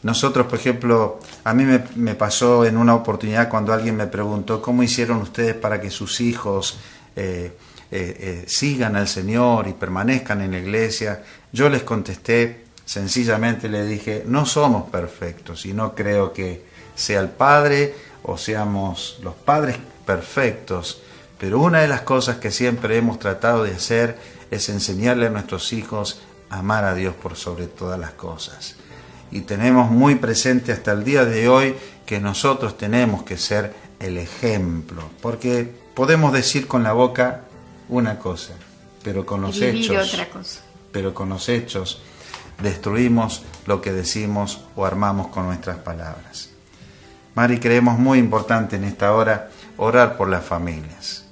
Nosotros, por ejemplo, a mí me pasó en una oportunidad cuando alguien me preguntó ¿cómo hicieron ustedes para que sus hijos sigan al Señor y permanezcan en la iglesia? Yo les contesté, sencillamente le dije, no somos perfectos y no creo que sea el Padre o seamos los padres perfectos, pero una de las cosas que siempre hemos tratado de hacer es enseñarle a nuestros hijos a amar a Dios por sobre todas las cosas. Y tenemos muy presente hasta el día de hoy que nosotros tenemos que ser el ejemplo, porque podemos decir con la boca una cosa, pero con los hechos, otra cosa. Pero con los hechos destruimos lo que decimos o armamos con nuestras palabras. Mari, creemos muy importante en esta hora orar por las familias.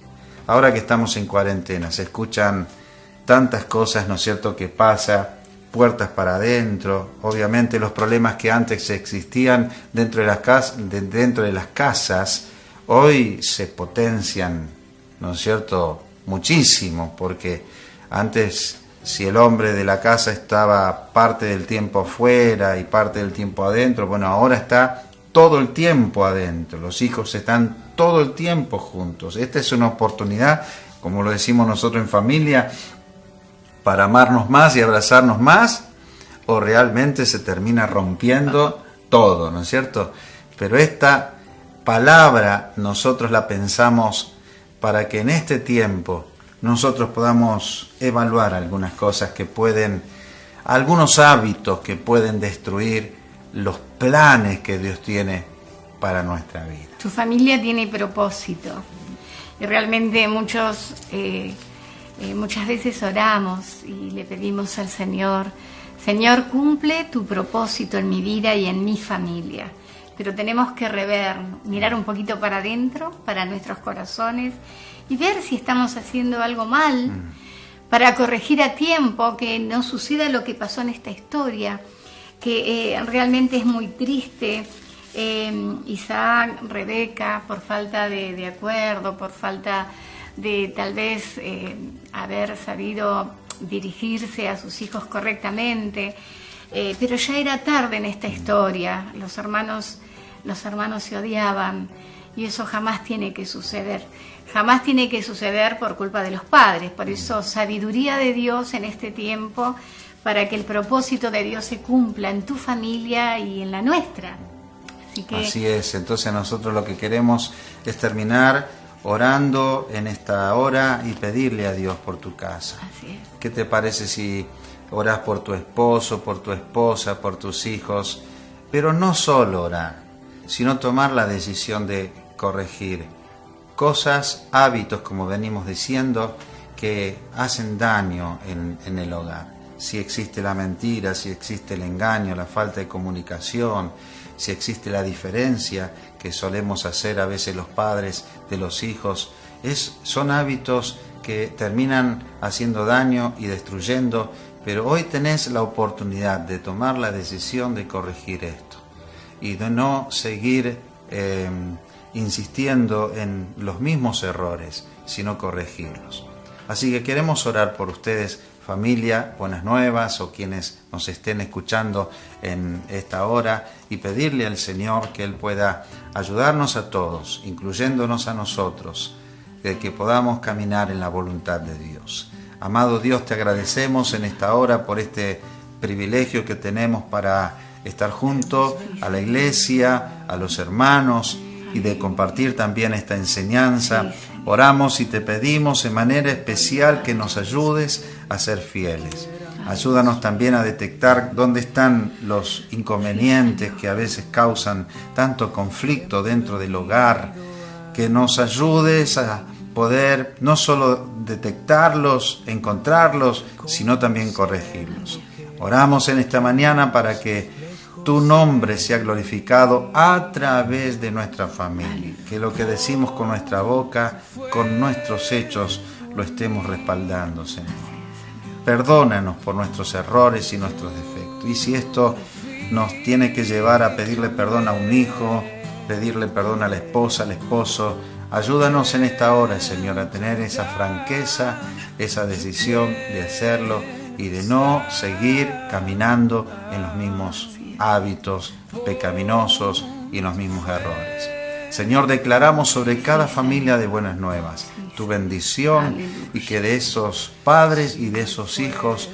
Ahora que estamos en cuarentena, se escuchan tantas cosas, ¿no es cierto?, que pasa, puertas para adentro, obviamente los problemas que antes existían dentro de las casas, hoy se potencian, ¿no es cierto?, muchísimo, porque antes si el hombre de la casa estaba parte del tiempo afuera y parte del tiempo adentro, bueno, ahora está todo el tiempo adentro, los hijos están todo el tiempo juntos. Esta es una oportunidad, como lo decimos nosotros en familia, para amarnos más y abrazarnos más, o realmente se termina rompiendo todo, ¿no es cierto? Pero esta palabra nosotros la pensamos para que en este tiempo nosotros podamos evaluar algunas cosas que pueden, algunos hábitos que pueden destruir los planes que Dios tiene para nuestra vida. Tu familia tiene propósito y realmente muchas veces oramos y le pedimos al Señor, Señor, cumple tu propósito en mi vida y en mi familia. Pero tenemos que mirar un poquito para adentro, para nuestros corazones y ver si estamos haciendo algo mal para corregir a tiempo, que no suceda lo que pasó en esta historia, que realmente es muy triste. Isaac, Rebeca, por falta de acuerdo, por falta de tal vez haber sabido dirigirse a sus hijos correctamente, pero ya era tarde en esta historia, los hermanos se odiaban y eso jamás tiene que suceder por culpa de los padres. Por eso sabiduría de Dios en este tiempo para que el propósito de Dios se cumpla en tu familia y en la nuestra. Así es, entonces nosotros lo que queremos es terminar orando en esta hora y pedirle a Dios por tu casa. Así es. ¿Qué te parece si orás por tu esposo, por tu esposa, por tus hijos? Pero no solo orar, sino tomar la decisión de corregir cosas, hábitos, como venimos diciendo, que hacen daño en el hogar. Si existe la mentira, si existe el engaño, la falta de comunicación, si existe la diferencia que solemos hacer a veces los padres de los hijos, son hábitos que terminan haciendo daño y destruyendo, pero hoy tenés la oportunidad de tomar la decisión de corregir esto y de no seguir insistiendo en los mismos errores, sino corregirlos. Así que queremos orar por ustedes, familia Buenas Nuevas, o quienes nos estén escuchando en esta hora, y pedirle al Señor que Él pueda ayudarnos a todos, incluyéndonos a nosotros, de que podamos caminar en la voluntad de Dios. Amado Dios, te agradecemos en esta hora por este privilegio que tenemos para estar junto a la iglesia, a los hermanos, y de compartir también esta enseñanza. Oramos y te pedimos en manera especial que nos ayudes a ser fieles. Ayúdanos también a detectar dónde están los inconvenientes que a veces causan tanto conflicto dentro del hogar. Que nos ayudes a poder no solo detectarlos, encontrarlos, sino también corregirlos. Oramos en esta mañana para que tu nombre sea glorificado a través de nuestra familia. Que lo que decimos con nuestra boca, con nuestros hechos, lo estemos respaldando, Señor. Perdónanos por nuestros errores y nuestros defectos. Y si esto nos tiene que llevar a pedirle perdón a un hijo, pedirle perdón a la esposa, al esposo, ayúdanos en esta hora, Señor, a tener esa franqueza, esa decisión de hacerlo y de no seguir caminando en los mismos hábitos pecaminosos y en los mismos errores. Señor, declaramos sobre cada familia de Buenas Nuevas tu bendición y que de esos padres y de esos hijos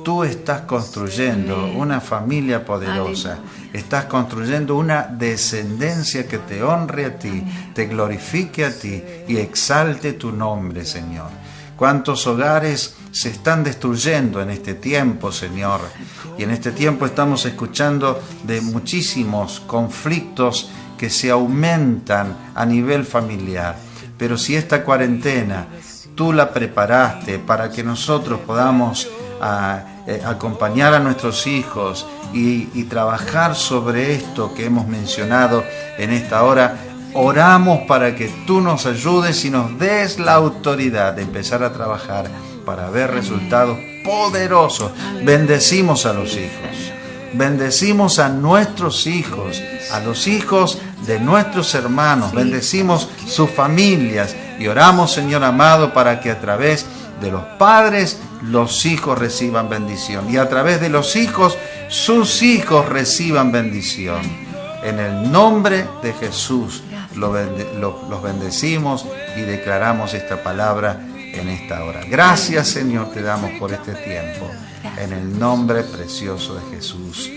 tú estás construyendo una familia poderosa, estás construyendo una descendencia que te honre a ti, te glorifique a ti y exalte tu nombre, Señor. Cuántos hogares se están destruyendo en este tiempo, Señor. Y en este tiempo estamos escuchando de muchísimos conflictos que se aumentan a nivel familiar. Pero si esta cuarentena tú la preparaste para que nosotros podamos acompañar a nuestros hijos y trabajar sobre esto que hemos mencionado en esta hora, oramos para que tú nos ayudes y nos des la autoridad de empezar a trabajar para ver resultados poderosos. Bendecimos a los hijos, bendecimos a nuestros hijos, a los hijos de nuestros hermanos, bendecimos sus familias y oramos, Señor amado, para que a través de los padres los hijos reciban bendición y a través de los hijos sus hijos reciban bendición. En el nombre de Jesús los bendecimos y declaramos esta palabra en esta hora. Gracias, Señor, te damos por este tiempo. En el nombre precioso de Jesús.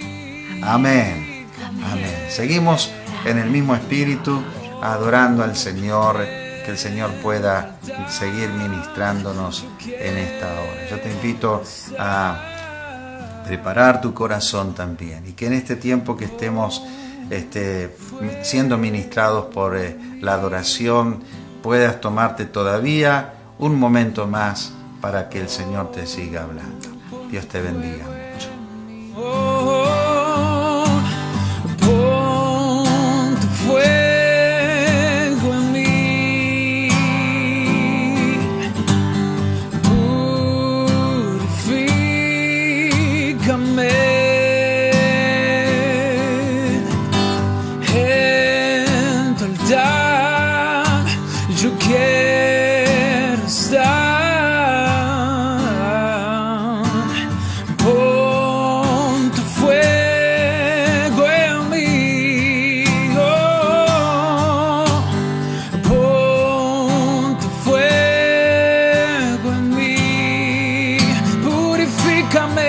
Amén. Amén. Seguimos en el mismo espíritu, adorando al Señor. Que el Señor pueda seguir ministrándonos en esta hora. Yo te invito a preparar tu corazón también y que en este tiempo que estemos siendo ministrados por la adoración, puedas tomarte todavía un momento más para que el Señor te siga hablando. Dios te bendiga mucho. Pon tu fuego en mí, purifícame. Yo quiero estar. Pon tu fuego en mí, oh. Pon tu fuego en mí, purifícame,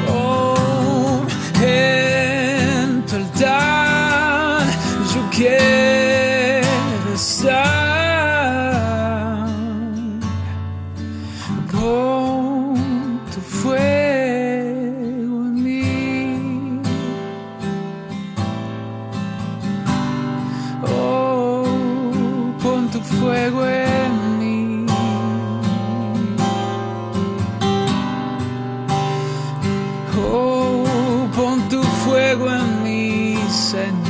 purifícame. Quiero estar. Pon tu fuego en mí. Oh, pon tu fuego en mí. Oh, pon tu fuego en mí, Señor.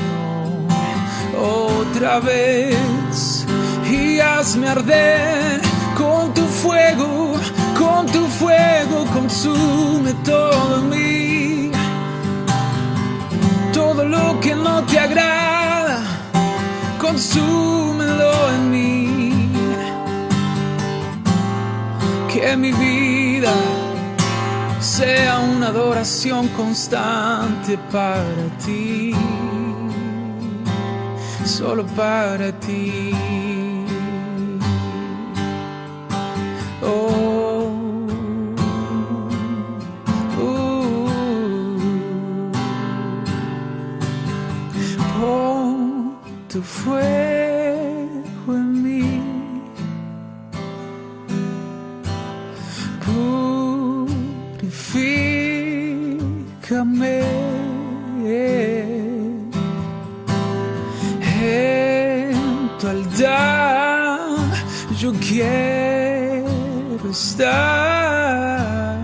Otra vez y hazme arder con tu fuego, con Con tu fuego consume todo en mí, todo lo que no te agrada, consúmelo en mí. Que mi vida sea una adoración constante para ti, solo para ti. Oh, pon tu fuego en mí, purifícame. En tu altar yo quiero estar.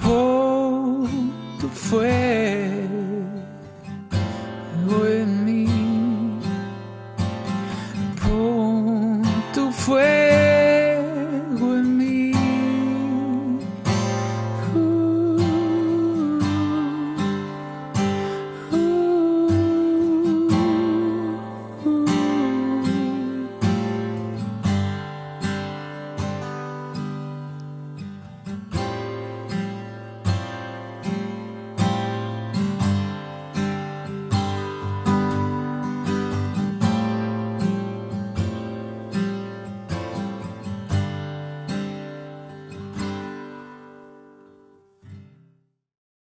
Pon tu fuego